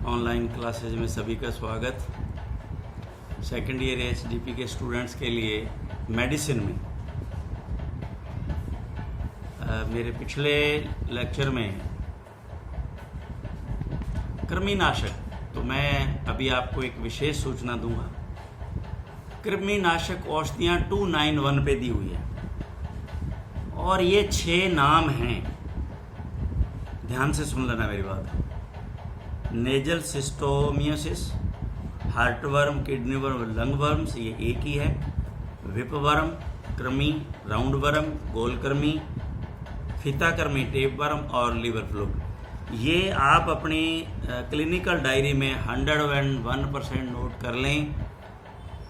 Online classes में सभी का स्वागत। सेकेंड ईयर एचडीपी के स्टूडेंट्स के लिए मेडिसिन में मेरे पिछले लेक्चर में कृमिनाशक, तो मैं अभी आपको एक विशेष सूचना दूंगा। कृमिनाशक औषधियाँ 291 पे दी हुई है और ये 6 नाम हैं। ध्यान से सुन लेना मेरी बात। Nasal schistosomiasis, heartworm, kidney worm, lung worms, ये एक ही है। विपवर्म, कृमि, राउंड वर्म, गोल कृमि, फीता कृमि, टेप वर्म और लीवर फ्लूक। ये आप अपनी क्लिनिकल डायरी में 101% नोट कर लें।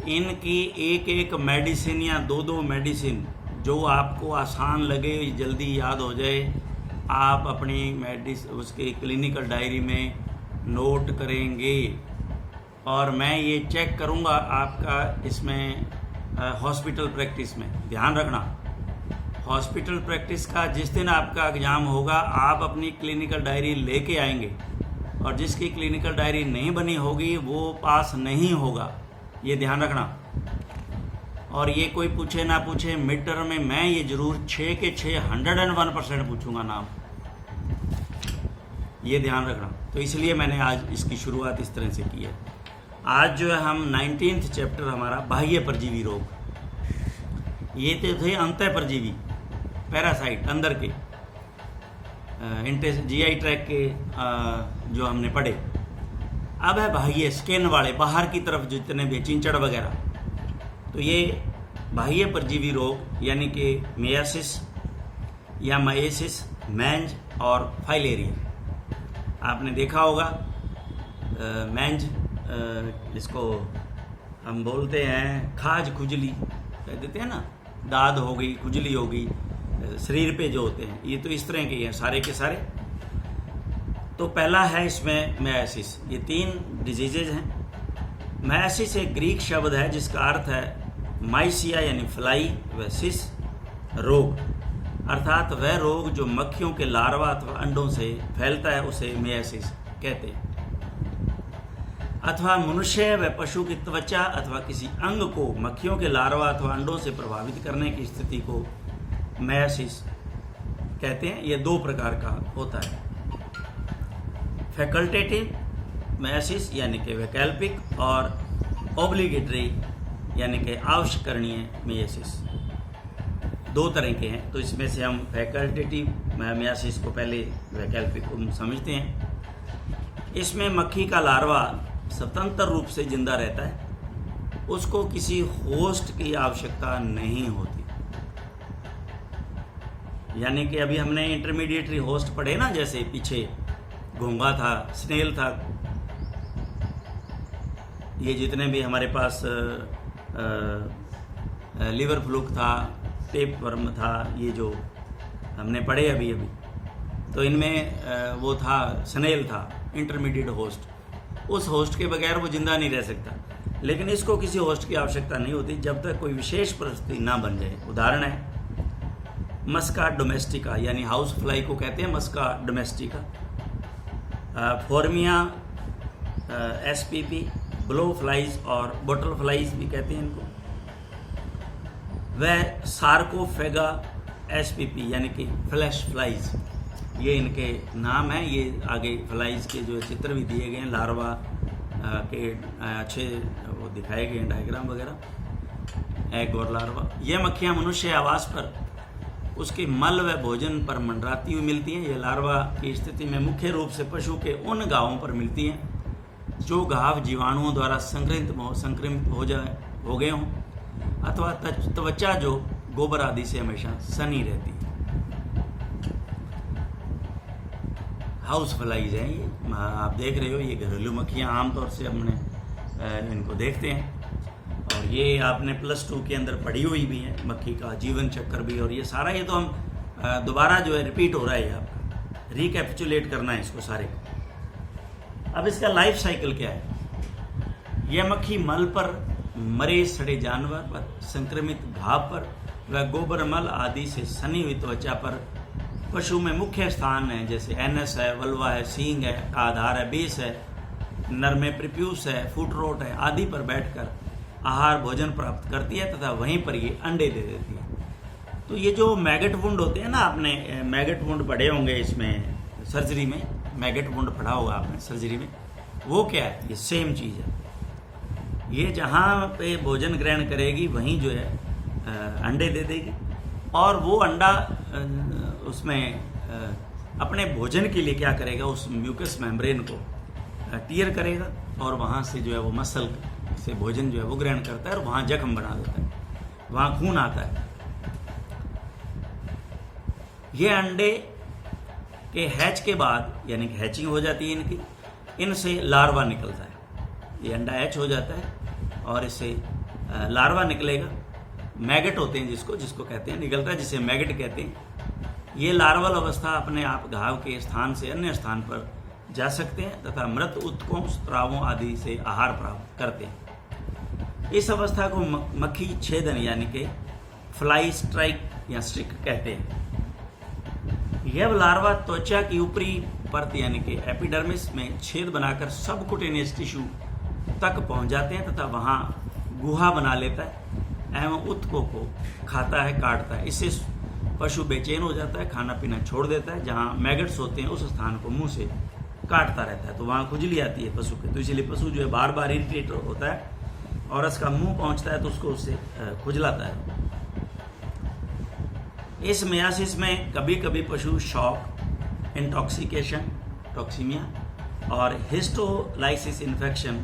इनकी एक एक मेडिसिन या दो मेडिसिन जो आपको आसान लगे, जल्दी याद हो जाए, आप अपनी उसके क्लिनिकल डायरी में नोट करेंगे। और मैं ये चेक करूँगा आपका इसमें हॉस्पिटल प्रैक्टिस में। ध्यान रखना, हॉस्पिटल प्रैक्टिस का जिस दिन आपका एग्ज़ाम होगा, आप अपनी क्लिनिकल डायरी लेके आएंगे और जिसकी क्लिनिकल डायरी नहीं बनी होगी वो पास नहीं होगा, ये ध्यान रखना। और ये कोई पूछे ना पूछे, मिड टर्म में मैं ये ज़रूर 6 के 6 101% पूछूंगा नाम, ये ध्यान रखना। तो इसलिए मैंने आज इसकी शुरुआत इस तरह से की है। आज जो है हम 19th चैप्टर हमारा बाह्य परजीवी रोग, ये तो थे अंतः परजीवी, पैरासाइट, अंदर के जीआई ट्रैक के जो हमने पढ़े। अब है बाह्य, स्किन वाले, बाहर की तरफ जितने भी चिंचड़ वगैरह। तो ये बाह्य परजीवी रोग यानी कि मियासिस या माइसिस, मैंज और फाइलेरिया। आपने देखा होगा मैंज, जिसको हम बोलते हैं खाज खुजली कह देते हैं ना, दाद हो गई, खुजली हो गई शरीर पे जो होते हैं, ये तो इस तरह के हैं सारे के सारे। तो पहला है इसमें माइसिस। ये 3 डिजीजेज हैं। माइसिस एक ग्रीक शब्द है जिसका अर्थ है माइसिया यानी फ्लाई व सिस रोग, अर्थात वह रोग जो मक्खियों के लार्वा अथवा अंडों से फैलता है उसे मियासिस कहते हैं। अथवा मनुष्य व पशु की त्वचा अथवा किसी अंग को मक्खियों के लार्वा अथवा अंडों से प्रभावित करने की स्थिति को मियासिस कहते हैं। यह 2 प्रकार का होता है, फैकल्टेटिव मियासिस यानी कि वैकल्पिक, और ऑब्लिगेटरी यानी कि आवश्यकरणीय मियासिस। 2 तरह के हैं। तो इसमें से हम फैकल्टेटिव मियासिस को पहले, वैकल्पिक को समझते हैं। इसमें मक्खी का लार्वा स्वतंत्र रूप से जिंदा रहता है, उसको किसी होस्ट की आवश्यकता नहीं होती। यानी कि अभी हमने इंटरमीडिएटरी होस्ट पढ़े ना, जैसे पीछे घोंघा था, स्नेल था, ये जितने भी हमारे पास लीवर फ्लूक था, टेप वर्म था, ये जो हमने पढ़े अभी, तो इनमें वो था, स्नेल था इंटरमीडिएट होस्ट। उस होस्ट के बगैर वो जिंदा नहीं रह सकता, लेकिन इसको किसी होस्ट की आवश्यकता नहीं होती जब तक कोई विशेष परिस्थिति ना बन जाए। उदाहरण है मस्का डोमेस्टिका, यानी हाउस फ्लाई को कहते हैं मस्का डोमेस्टिका, फोर्मिया एसपीपी, ब्लो फ्लाइज और बोटल फ्लाइज भी कहते हैं इनको। वह सार्कोफेगा एसपीपी यानी कि फ्लैश फ्लाइज, ये इनके नाम हैं। ये आगे फ्लाइज के जो चित्र भी दिए गए हैं, लार्वा के अच्छे वो दिखाए गए हैं, डायग्राम वगैरह, एग और लार्वा। ये मक्खियाँ मनुष्य आवास पर उसके मल व भोजन पर मंडराती हुई मिलती हैं। ये लार्वा की स्थिति में मुख्य रूप से पशु के उन घावों पर मिलती हैं जो घाव जीवाणुओं द्वारा संक्रमित हो गए हों, अथवा त्वचा जो गोबर आदि से हमेशा सनी रहती है। हाउस फ्लाइज हैं ये, आप देख रहे हो, ये घरेलू मक्खियाँ आमतौर से हमने इनको देखते हैं। और ये आपने +2 के अंदर पढ़ी हुई भी है, मक्खी का जीवन चक्र भी। और ये सारा, ये तो हम दोबारा जो है रिपीट हो रहा है, आपका रिकैपिचुलेट करना है इसको सारे को। अब इसका लाइफ साइकिल क्या है? यह मक्खी मल पर, मरे सड़े जानवर पर, संक्रमित घाव पर व गोबर मल आदि से सनी हुई त्वचा पर पशु में मुख्य स्थान है, जैसे एनस है, वल्वा है, सींग है, आधार है, बेस है, नर में प्रिप्यूस है, फुट रोट है आदि पर बैठकर आहार भोजन प्राप्त करती है तथा वहीं पर ये अंडे दे देती है। तो ये जो मैगट वुंड होते हैं ना, आपने मैगट वुंड पढ़े होंगे इसमें सर्जरी में, मैगट वुंड पढ़ा होगा आपने सर्जरी में, वो क्या है, ये सेम चीज़ है। ये जहाँ पे भोजन ग्रहण करेगी वहीं जो है अंडे दे देगी और वो अंडा उसमें अपने भोजन के लिए क्या करेगा, उस म्यूकस मेम्ब्रेन को टीयर करेगा और वहाँ से जो है वो मसल से भोजन जो है वो ग्रहण करता है और वहाँ जख्म बना देता है, वहाँ खून आता है। ये अंडे के हैच के बाद, यानी कि हैचिंग हो जाती है इनकी, इनसे लार्वा निकलता है। ये अंडा हैच हो जाता है और इससे लार्वा निकलेगा। मैगट होते हैं जिसको कहते हैं, निकलता है जिसे मैगट कहते हैं। ये लार्वल अवस्था अपने आप घाव के स्थान से अन्य स्थान पर जा सकते हैं तथा मृत उत्तकों, स्रावों आदि से आहार प्राप्त करते हैं। इस अवस्था को मक्खी छेदन यानी कि फ्लाई स्ट्राइक या स्ट्रिक कहते हैं। यह लार्वा त्वचा की ऊपरी परत यानी कि एपिडर्मिस में छेद बनाकर सबकुटेनियस टिश्यू तक पहुंच जाते हैं तथा वहां गुहा बना लेता है एवं उत्तकों को खाता है, काटता है। इससे पशु बेचैन हो जाता है, खाना पीना छोड़ देता है। जहां मैगट्स होते हैं उस स्थान को मुंह से काटता रहता है तो वहां खुजली आती है पशु के, तो इसलिए पशु जो है बार बार इरिटेट होता है और उसका मुंह पहुंचता है तो उसको उससे खुजलाता है। इस मियासिस में कभी कभी पशु शॉक, इंटॉक्सिकेशन, टॉक्सीमिया और हिस्टोलाइसिस इन्फेक्शन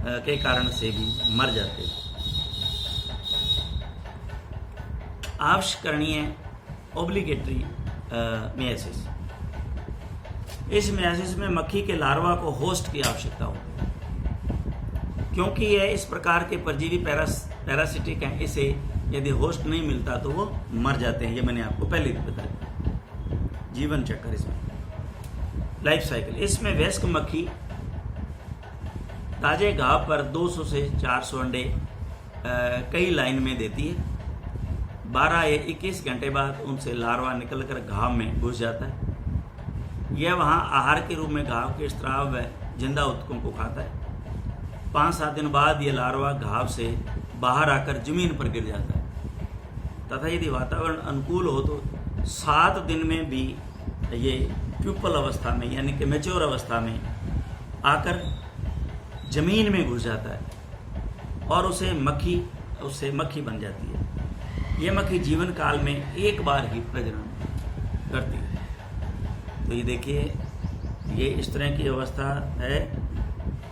के कारण से भी मर जाते हैं। आवश्यकरणीय ओब्लिगेटरी मियासिस, इस मियासिस में मक्खी के लार्वा को होस्ट की आवश्यकता होती है क्योंकि यह इस प्रकार के परजीवी पैरासिटिक हैं। इसे यदि होस्ट नहीं मिलता तो वो मर जाते हैं। ये मैंने आपको पहले भी बताया। जीवन चक्र इसमें, लाइफ साइकिल, इसमें वयस्क मक्खी ताजे घाव पर 200 से 400 अंडे कई लाइन में देती है। 12 या 21 घंटे बाद उनसे लार्वा निकलकर घाव में घुस जाता है। यह वहां आहार के रूप में घाव के स्राव व जिंदा उत्तकों को खाता है। 5-7 दिन बाद यह लार्वा घाव से बाहर आकर जमीन पर गिर जाता है तथा यदि वातावरण अनुकूल हो तो 7 दिन में भी ये प्यूपल अवस्था में यानी कि मैच्योर अवस्था में आकर जमीन में घुस जाता है और उससे मक्खी बन जाती है। ये मक्खी जीवन काल में एक बार ही प्रजनन करती है। तो ये देखिए, ये इस तरह की अवस्था है।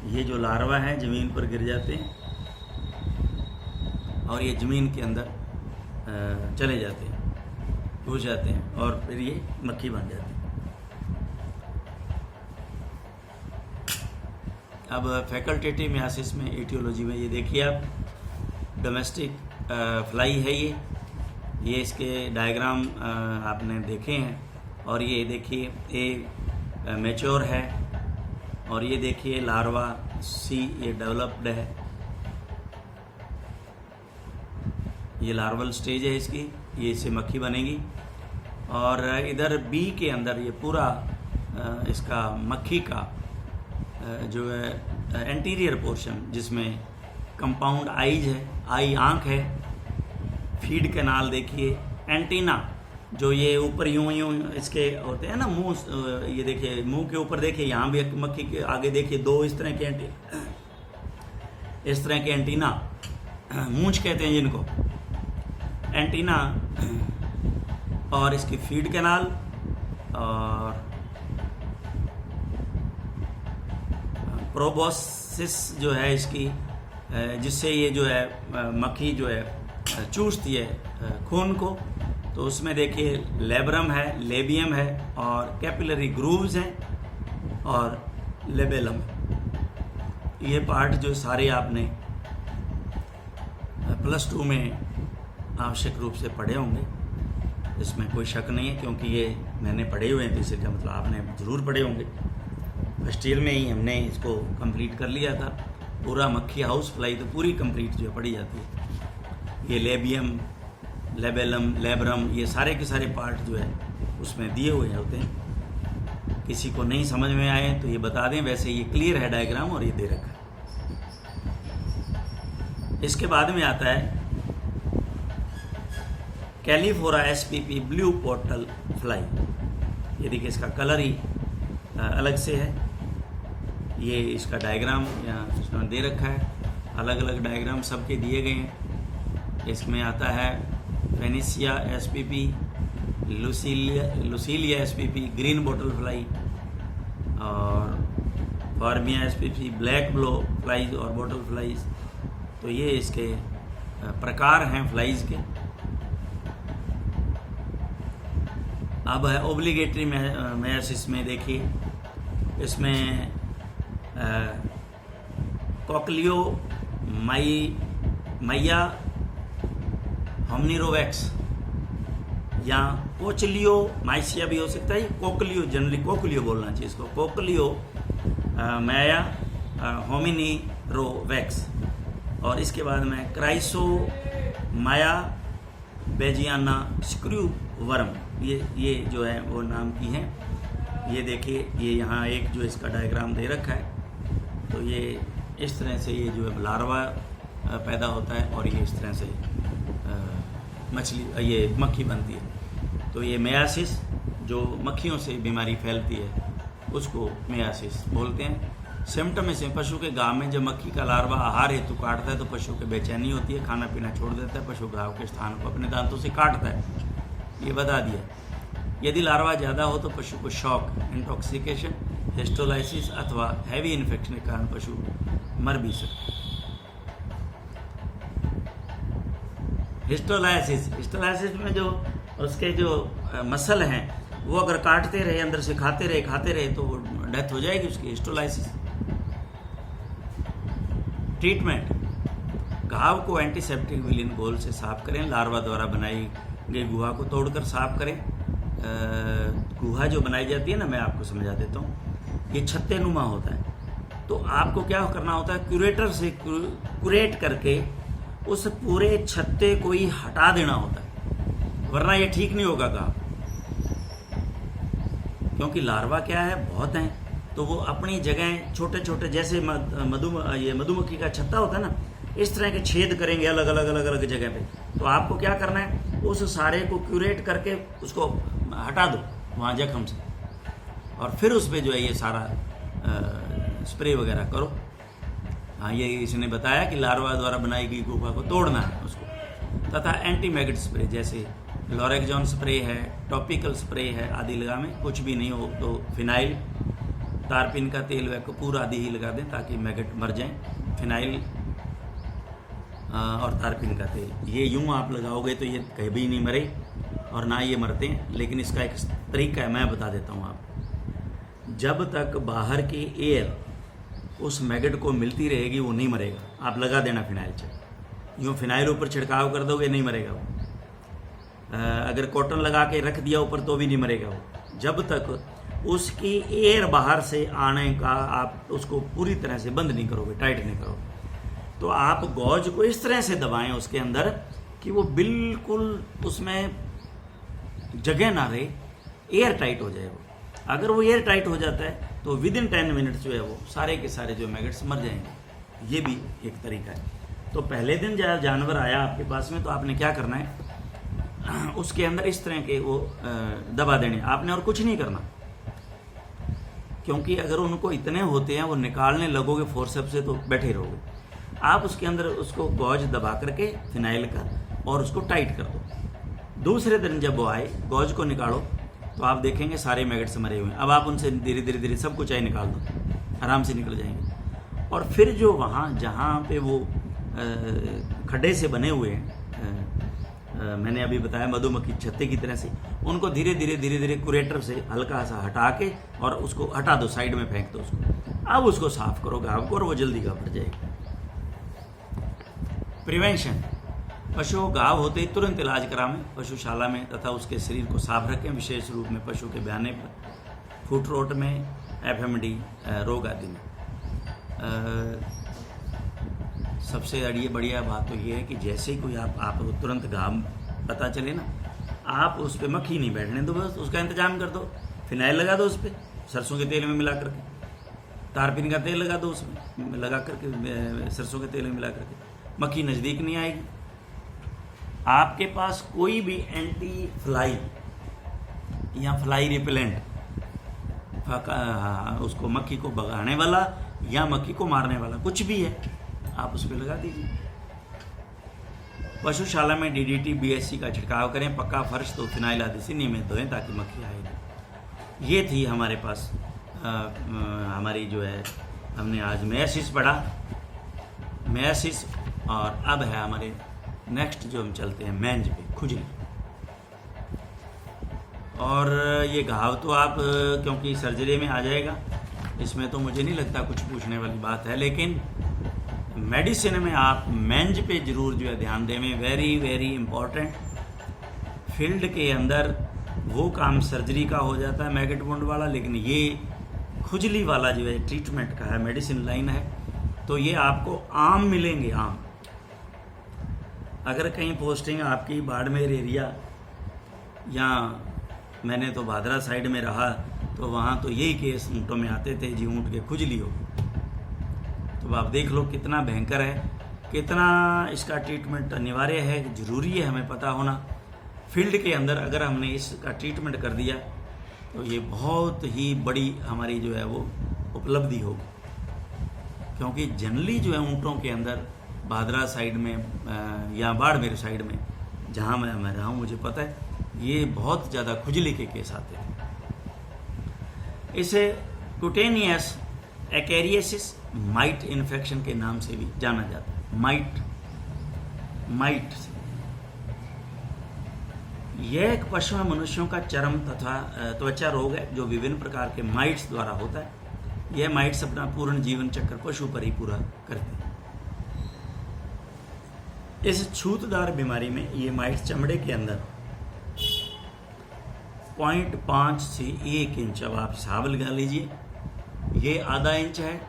ये जो लार्वा है जमीन पर गिर जाते हैं और ये जमीन के अंदर चले जाते हैं, घुस जाते हैं और फिर ये मक्खी बन जाती है। अब फैकल्टेटिव मियासिस में, एटियोलॉजी में, ये देखिए आप, डोमेस्टिक फ्लाई है ये इसके डायग्राम आपने देखे हैं और ये देखिए ए मैच्योर है और ये देखिए लार्वा सी, ये डेवलप्ड है, ये लार्वल स्टेज है इसकी, ये इससे मक्खी बनेगी। और इधर बी के अंदर ये पूरा इसका मक्खी का जो है एंटीरियर पोर्शन जिसमें कंपाउंड आईज है, आई आंख है, फीड कैनाल देखिए, एंटीना जो ये ऊपर यूं इसके होते हैं ना मुंह, ये देखिए मुंह के ऊपर देखिए, यहाँ भी मक्खी के आगे देखिए 2 इस तरह के एंटीना, मूंछ कहते हैं जिनको, एंटीना, और इसकी फीड कैनाल और प्रोबोसिस जो है इसकी, जिससे ये जो है मक्खी जो है चूसती है खून को। तो उसमें देखिए लेब्रम है, लेबियम है और कैपिलरी ग्रूव्स हैं और लेबेलम। ये पार्ट जो सारे आपने +2 में आवश्यक रूप से पढ़े होंगे, इसमें कोई शक नहीं है क्योंकि ये मैंने पढ़े हुए हैं, तो इसका मतलब आपने ज़रूर पढ़े होंगे। फर्स्ट ईयर में ही हमने इसको कंप्लीट कर लिया था। पूरा मक्खी हाउस फ्लाई तो पूरी कंप्लीट जो पढ़ी जाती है। ये लेबियम, लेबेलम, लेब्रम, ये सारे के सारे पार्ट जो है उसमें दिए हुए होते हैं किसी को नहीं समझ में आए तो ये बता दें, वैसे ये क्लियर है डायग्राम और ये दे रखा है। इसके बाद में आता है कैलीफोरा एसपीपी ब्लू पोर्टल फ्लाई। ये देखिए इसका कलर ही अलग से है। ये इसका डायग्राम यहाँ इसमें दे रखा है, अलग अलग डायग्राम सबके दिए गए हैं। इसमें आता है Phaenicia S P P, Lucilia S P P green bottle fly, और Phormia S P P black blow flies और बॉटल फ्लाइज। तो ये इसके प्रकार हैं फ्लाइज के। अब है ओब्लिगेटरी मेयासिस में देखिए, इसमें कॉकलियो मैया होमनीरोवैक्स या कोचलियो माइसिया भी हो सकता है। कोकलियो, जनरली कोकलियो बोलना चाहिए इसको, कोकलियो मैया होमिनीरोवैक्स। और इसके बाद में क्राइसो माया बेजियाना स्क्रू वर्म, ये जो है वो नाम की हैं। ये देखिए, ये यहाँ एक जो इसका डायग्राम दे रखा है। तो ये इस तरह से ये जो है लार्वा पैदा होता है और ये इस तरह से मछली ये मक्खी बनती है। तो ये मेयासिस जो मक्खियों से बीमारी फैलती है उसको मेयासिस बोलते हैं। सिम्टम इसमें पशु के घाव में जब मक्खी का लार्वा आहार हेतु काटता है तो पशु को बेचैनी होती है, खाना पीना छोड़ देता है, पशु घाव के स्थान को अपने दांतों से काटता है, ये बता दिया। यदि लार्वा ज़्यादा हो तो पशु को शॉक, इंटॉक्सिकेशन, हिस्टोलाइसिस अथवा हैवी इन्फेक्शन के कारण पशु मर भी सकता है। हिस्टोलाइसिस में जो उसके जो मसल हैं वो अगर काटते रहे, अंदर से खाते रहे तो डेथ हो जाएगी उसकी, हिस्टोलाइसिस। ट्रीटमेंट, घाव को एंटीसेप्टिक विलिन घोल से साफ करें, लार्वा द्वारा बनाई गई गुहा को तोड़कर साफ करें। गुहा जो बनाई जाती है ना, मैं आपको समझा देता हूँ, ये छत्ते नुमा होता है। तो आपको क्या करना होता है, क्यूरेटर से क्यूरेट करके उस पूरे छत्ते को ही हटा देना होता है, वरना ये ठीक नहीं होगा घाव। क्योंकि लार्वा क्या है, बहुत हैं, तो वो अपनी जगह छोटे छोटे, जैसे मधुमक्खी का छत्ता होता है ना, इस तरह के छेद करेंगे अलग अलग जगह पे। तो आपको क्या करना है, उस सारे को क्यूरेट करके उसको हटा दो वहाँ जख्म से, और फिर उस पर जो है ये सारा स्प्रे वगैरह करो। हाँ, ये इसने बताया कि लार्वा द्वारा बनाई गई गुहा को तोड़ना है उसको। तथा एंटी मैगट स्प्रे जैसे लोरेक्जॉन स्प्रे है, टॉपिकल स्प्रे है आदि लगावें। कुछ भी नहीं हो तो फिनाइल, तारपीन का तेल व कपूर आदि ही लगा दें ताकि मैगट मर जाएं। फिनाइल और तारपीन का तेल, ये यूं आप लगाओगे तो ये कभी नहीं मरे और ना ये मरते हैं। लेकिन इसका एक तरीका है, मैं बता देता हूँ आपको। जब तक बाहर की एयर उस मैगट को मिलती रहेगी वो नहीं मरेगा। आप लगा देना फिनाइल से, यूँ फिनाइल ऊपर छिड़काव कर दोगे नहीं मरेगा वो। अगर कॉटन लगा के रख दिया ऊपर तो भी नहीं मरेगा वो, जब तक उसकी एयर बाहर से आने का आप उसको पूरी तरह से बंद नहीं करोगे, टाइट नहीं करोगे। तो आप गॉज को इस तरह से दबाएं उसके अंदर कि वो बिल्कुल उसमें जगह ना रहे, एयर टाइट हो जाए वो। अगर वो एयर टाइट हो जाता है तो विद इन 10 मिनट्स जो है वो सारे के सारे जो मैगट्स मर जाएंगे। ये भी एक तरीका है। तो पहले दिन जब जानवर आया आपके पास में तो आपने क्या करना है, उसके अंदर इस तरह के वो दबा देने आपने, और कुछ नहीं करना। क्योंकि अगर उनको इतने होते हैं वो निकालने लगोगे फोर्सेप्स से तो बैठे रहोगे। आप उसके अंदर उसको गॉज दबा करके फिनाइल का और उसको टाइट कर दो। दूसरे दिन जब वो आए गॉज को निकालो तो आप देखेंगे सारे मैगट्स मरे हुए हैं। अब आप उनसे धीरे धीरे धीरे सब कुछ निकाल दो, आराम से निकल जाएंगे। और फिर जो वहाँ जहाँ पे वो खड्डे से बने हुए हैं, मैंने अभी बताया मधुमक्खी छत्ते की तरह से, उनको धीरे धीरे कुरेटर से हल्का सा हटा के और उसको हटा दो, साइड में फेंक दो उसको। अब उसको साफ करो घाव को और वो जल्दी घाव भर जाएगी। प्रिवेंशन, पशु को घाव होते ही तुरंत इलाज करावें पशुशाला में तथा उसके शरीर को साफ रखें, विशेष रूप में पशु के बयाने पर, फुट रोट में, एफएमडी रोग आदि में। सबसे बढ़िया बात तो ये है कि जैसे ही कोई आप तुरंत घाव पता चले ना, आप उस पर मक्खी नहीं बैठने दो, बस उसका इंतजाम कर दो, फिनाइल लगा दो उस पर, सरसों के तेल में मिला करके, तारपीन का तेल लगा दो उसमें लगा करके, सरसों के तेल में मिला करके, मक्खी नज़दीक नहीं आएगी। आपके पास कोई भी एंटी फ्लाई या फ्लाई रिपेलेंट, उसको मक्खी को भगाने वाला या मक्खी को मारने वाला कुछ भी है, आप उस पर लगा दीजिए। पशुशाला में डीडीटी बीएससी का छिड़काव करें। पक्का फर्श तो फिनाइल आदि से नियमित धोएं ताकि मक्खी आए नहीं। ये थी हमारे पास हमारी जो है, हमने आज मेयासिस पढ़ा, मेयासिस, और अब है हमारे नेक्स्ट जो हम चलते हैं मेंज पे, खुजली। और ये घाव तो आप क्योंकि सर्जरी में आ जाएगा, इसमें तो मुझे नहीं लगता कुछ पूछने वाली बात है, लेकिन मेडिसिन में आप मेंज पे जरूर जो है ध्यान दें। Very very important. फील्ड के अंदर वो काम सर्जरी का हो जाता है मैगेट वुंड वाला, लेकिन ये खुजली वाला जो है ट्रीटमेंट का है, मेडिसिन लाइन है, तो ये आपको आम मिलेंगे, आम। अगर कहीं पोस्टिंग आपकी बाड़मेर एरिया या मैंने तो भादरा साइड में रहा, तो वहाँ तो यही केस ऊँटों में आते थे जी, ऊँट के खुजली हो। तो आप देख लो कितना भयंकर है, कितना इसका ट्रीटमेंट अनिवार्य है, ज़रूरी है हमें पता होना। फील्ड के अंदर अगर हमने इसका ट्रीटमेंट कर दिया तो ये बहुत ही बड़ी हमारी जो है वो उपलब्धि होगी, क्योंकि जनरली जो है ऊँटों के अंदर भादरा साइड में या बाड़मेर साइड में जहाँ मैं रहा हूँ, मुझे पता है ये बहुत ज़्यादा खुजली के केस आते हैं। इसे कुटेनियस एक्वेरियसिस माइट इन्फेक्शन के नाम से भी जाना जाता है। माइट से यह एक पशु में मनुष्यों का चर्म तथा त्वचा रोग है जो विभिन्न प्रकार के माइट्स द्वारा होता है। यह माइट्स अपना पूर्ण जीवन चक्र पशु पर ही पूरा करते हैं। इस छूतदार बीमारी में ये माइट्स चमड़े के अंदर 0.5 से 1 इंच, अब आप हिसाब लगा लीजिए, ये आधा इंच है,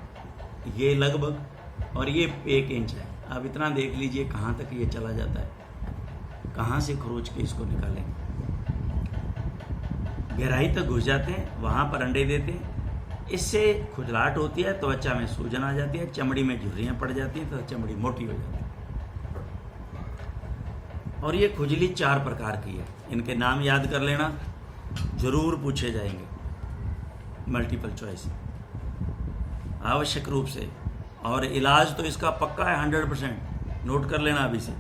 ये लगभग, और ये 1 इंच है। अब इतना देख लीजिए कहाँ तक ये चला जाता है, कहाँ से खरोच के इसको निकालेंगे। गहराई तक घुस जाते हैं, वहाँ पर अंडे देते हैं। इससे खुजलाहट होती है, त्वचा में सूजन आ जाती है, चमड़ी में झुर्रियाँ पड़ जाती हैं, तो चमड़ी मोटी हो जाती है। और ये खुजली 4 प्रकार की है, इनके नाम याद कर लेना, जरूर पूछे जाएंगे मल्टीपल चॉइस आवश्यक रूप से। और इलाज तो इसका पक्का है 100%, नोट कर लेना अभी से।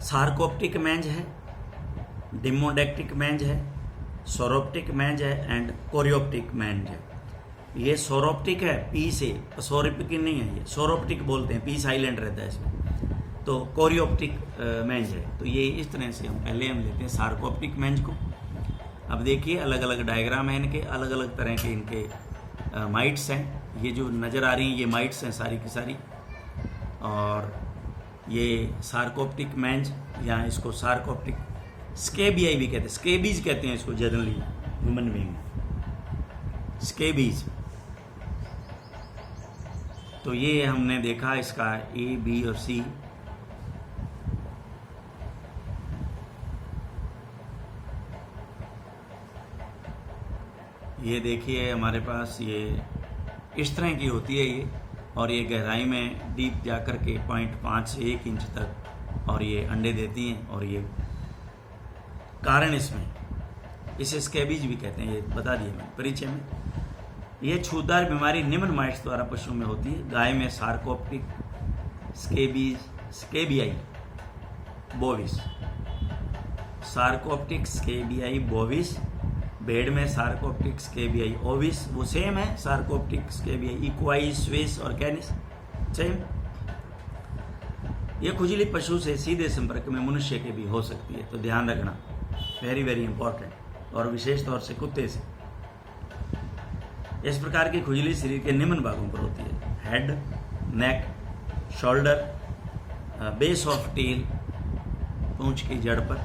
सार्कोप्टिक मैंज है, डिमोडेक्टिक मैंज है, सोरोप्टिक मैंज है एंड कोरियोप्टिक मैंज है। ये सोरोप्टिक है, पी से, सोरोप्टिक नहीं है, ये सोरोप्टिक बोलते हैं, पी साइलेंट रहता है इसमें। तो कोरियोप्टिक मैंज है। तो ये इस तरह से हम लेते हैं सार्कोप्टिक मैंज को। अब देखिए अलग अलग डायग्राम है इनके, अलग अलग तरह के इनके माइट्स हैं। ये जो नज़र आ रही हैं ये माइट्स हैं सारी की सारी। और ये सार्कोप्टिक मैंज, या इसको सार्कोप्टिक स्केबियाई भी कहते हैं, स्केबीज कहते हैं इसको जनरली ह्यूमन बीइंग, स्केबीज। तो ये हमने देखा इसका ए, बी और सी। ये देखिए हमारे पास ये इस तरह की होती है ये, और ये गहराई में डीप जा कर के 0.5 से 1 इंच तक, और ये अंडे देती हैं। और ये कारण इसमें, इसे स्कैबीज भी कहते हैं, ये बता दिया मैंने परिचय में। ये छूतदार बीमारी निम्न माइट्स द्वारा पशुओं में होती है। गाय में सार्कोप्टिक स्केबीज, स्केबियाई बोविस, सार्कोप्टिक स्केबियाई बोविस। भेड़ में सार्कोप्टिक स्केबियाई ओविस, वो सेम है, सार्कोप्टिक स्केबियाई इक्वाई, स्विस और कैनिस सेम। ये खुजली पशु से सीधे संपर्क में मनुष्य के भी हो सकती है, तो ध्यान रखना, वेरी वेरी इंपॉर्टेंट। और विशेष तौर से कुत्ते से। इस प्रकार की खुजली शरीर के निम्न भागों पर होती है। Head, neck, shoulder, base of tail, पूंछ की जड़ पर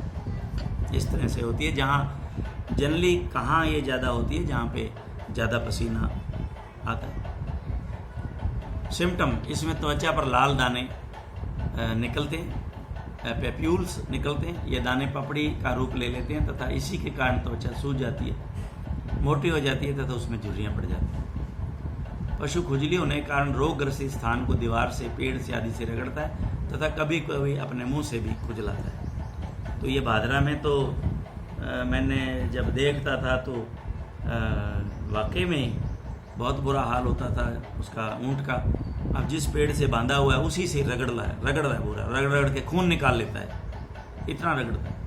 इस तरह से होती है। जहाँ जनरली कहाँ ये ज़्यादा होती है, जहाँ पे ज़्यादा पसीना आता है। सिम्टम, इसमें त्वचा पर लाल दाने निकलते हैं, पेप्यूल्स निकलते हैं। ये दाने पपड़ी का रूप ले लेते हैं तथा इसी के कारण त्वचा सूज जाती है। मोटी हो जाती है तथा उसमें झुर्रियाँ पड़ जाती हैं। पशु खुजली होने के कारण रोगग्रसित स्थान को दीवार से, पेड़ से आदि से रगड़ता है तथा कभी कभी अपने मुंह से भी खुजलाता है। तो ये भादरा में तो मैंने जब देखता था तो वाकई में बहुत बुरा हाल होता था उसका, ऊँट का। अब जिस पेड़ से बांधा हुआ है उसी से रगड़ रहा है पूरा, रगड़ के खून निकाल लेता है, इतना रगड़ता है।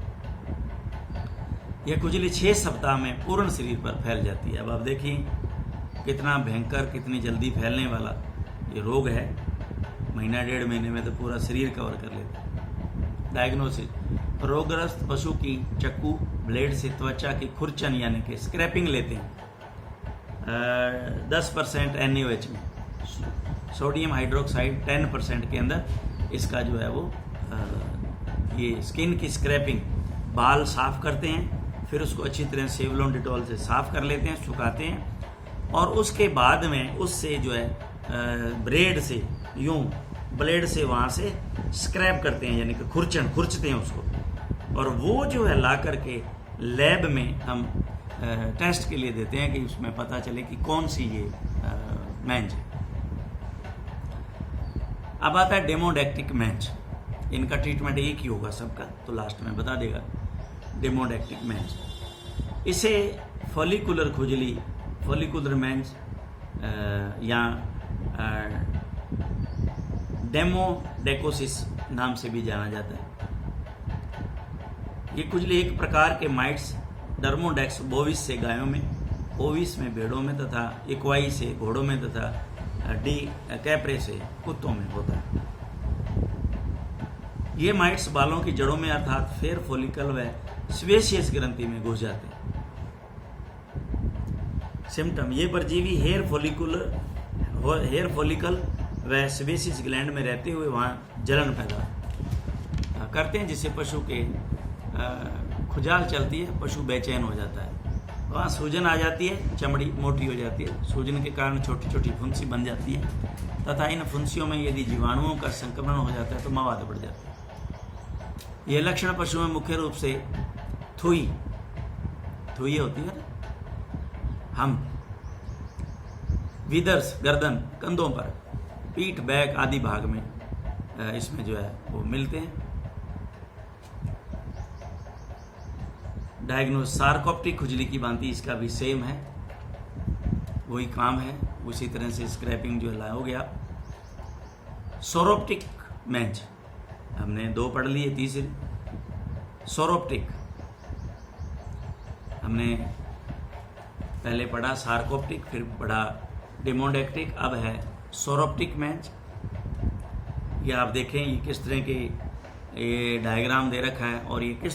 यह खुजली 6 सप्ताह में पूर्ण शरीर पर फैल जाती है। अब आप देखिए कितना भयंकर, कितनी जल्दी फैलने वाला ये रोग है। महीना 1.5 महीने में तो पूरा शरीर कवर कर लेता है। डायग्नोसिस: रोगग्रस्त पशु की चक्कू ब्लेड से त्वचा की खुरचन यानी कि स्क्रैपिंग लेते हैं। 10% NaOH में, सोडियम हाइड्रोक्साइड 10% के अंदर इसका जो है वो ये स्किन की स्क्रैपिंग, बाल साफ करते हैं, फिर उसको अच्छी तरह सेवलॉन डिटॉल से साफ कर लेते हैं, सुखाते हैं और उसके बाद में उससे जो है ब्लेड से यूं ब्लेड से वहाँ से स्क्रैप करते हैं यानी कि खुरचते हैं उसको, और वो जो है ला करके लैब में हम टेस्ट के लिए देते हैं कि उसमें पता चले कि कौन सी ये मैंज है। अब आता है डेमोडेक्टिक मैंज। इनका ट्रीटमेंट एक ही होगा सबका, तो लास्ट में बता देगा। डेमोडेक्टिक मैंज, इसे फॉलिकुलर खुजली, फॉलिकुलर मैंज या डेमोडेकोसिस नाम से भी जाना जाता है। ये खुजली एक प्रकार के माइट्स डर्मोडेक्स बोविस से गायों में, ओविस में भेड़ों में तथा इक्वाई से घोड़ों में तथा डी कैप्रे से कुत्तों में होता है। ये माइट्स बालों की जड़ों में अर्थात फेयर फॉलिकल व स्वेशियस ग्रंथि में घुस जाते हैं। सिम्टम: ये परजीवी हेयर फॉलिकल व स्वेशियस ग्लैंड में रहते हुए वहाँ जलन पैदा करते हैं, जिससे पशु के खुजाल चलती है, पशु बेचैन हो जाता है। वहाँ सूजन आ जाती है, चमड़ी मोटी हो जाती है, सूजन के कारण छोटी छोटी फुंसी बन जाती है तथा इन फुंसियों में यदि जीवाणुओं का संक्रमण हो जाता है तो मवाद बढ़ जाता है। यह लक्षण पशु में मुख्य रूप से थुई होती है, हम विदर्स, गर्दन, कंधों पर, पीठ, बैक आदि भाग में इसमें जो है वो मिलते हैं। डायग्नोस: सार्कोप्टिक खुजली की भांति इसका भी सेम है, वही काम है, उसी तरह से स्क्रैपिंग जो है हो गया। सोरोप्टिक मैंज, हमने 2 पढ़ लिए, तीसरी सोरोप्टिक हमने पहले पढ़ा, सार्कोप्टिक फिर पढ़ा डेमोडेक्टिक, अब है सोरोप्टिक मैंज। ये आप देखें ये किस तरह के ये डायग्राम दे रखा है और ये किस